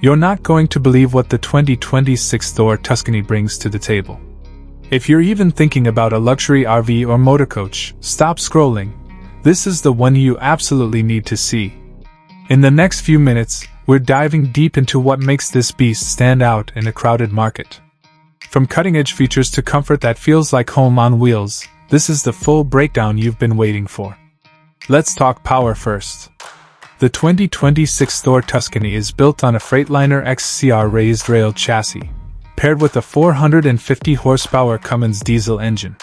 You're not going to believe what the 2026 Thor Tuscany brings to the table. If you're even thinking about a luxury RV or motorcoach, stop scrolling. This is the one you absolutely need to see. In the next few minutes, we're diving deep into what makes this beast stand out in a crowded market. From cutting-edge features to comfort that feels like home on wheels, this is the full breakdown you've been waiting for. Let's talk power first. The 2026 Thor Tuscany is built on a Freightliner XCR raised rail chassis, paired with a 450 horsepower Cummins diesel engine.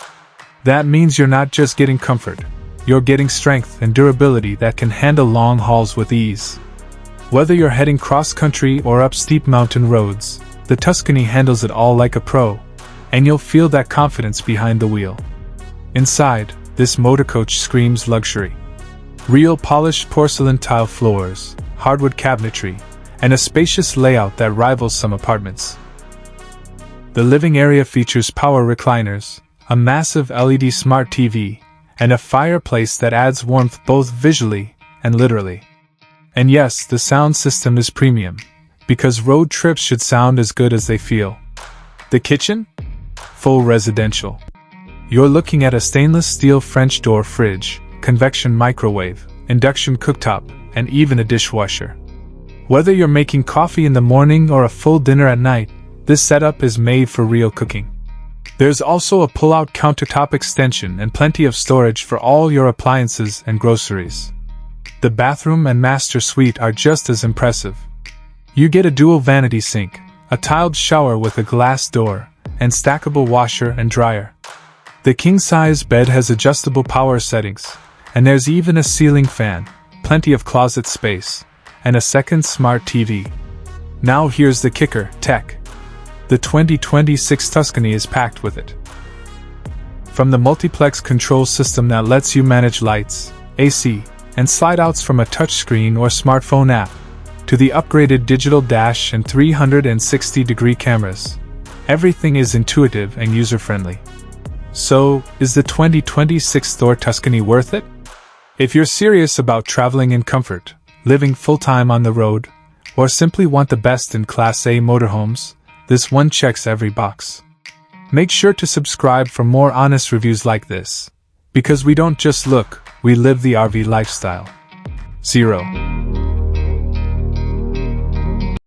That means you're not just getting comfort, you're getting strength and durability that can handle long hauls with ease. Whether you're heading cross-country or up steep mountain roads, the Tuscany handles it all like a pro, and you'll feel that confidence behind the wheel. Inside, this motorcoach screams luxury. Real polished porcelain tile floors, hardwood cabinetry, and a spacious layout that rivals some apartments. The living area features power recliners, a massive LED smart TV, and a fireplace that adds warmth both visually and literally. And yes, the sound system is premium, because road trips should sound as good as they feel. The kitchen? Full residential. You're looking at a stainless steel French door fridge, convection microwave, induction cooktop, and even a dishwasher. Whether you're making coffee in the morning or a full dinner at night, this setup is made for real cooking. There's also a pull-out countertop extension and plenty of storage for all your appliances and groceries. The bathroom and master suite are just as impressive. You get a dual vanity sink, a tiled shower with a glass door, and stackable washer and dryer. The king-size bed has adjustable power settings, and there's even a ceiling fan, plenty of closet space, and a second smart TV. Now here's the kicker, tech. The 2026 Tuscany is packed with it. From the multiplex control system that lets you manage lights, AC, and slide-outs from a touchscreen or smartphone app, to the upgraded digital dash and 360-degree cameras, everything is intuitive and user-friendly. So, is the 2026 Thor Tuscany worth it? If you're serious about traveling in comfort, living full-time on the road, or simply want the best in Class A motorhomes, this one checks every box. Make sure to subscribe for more honest reviews like this, because we don't just look, we live the RV lifestyle. 0.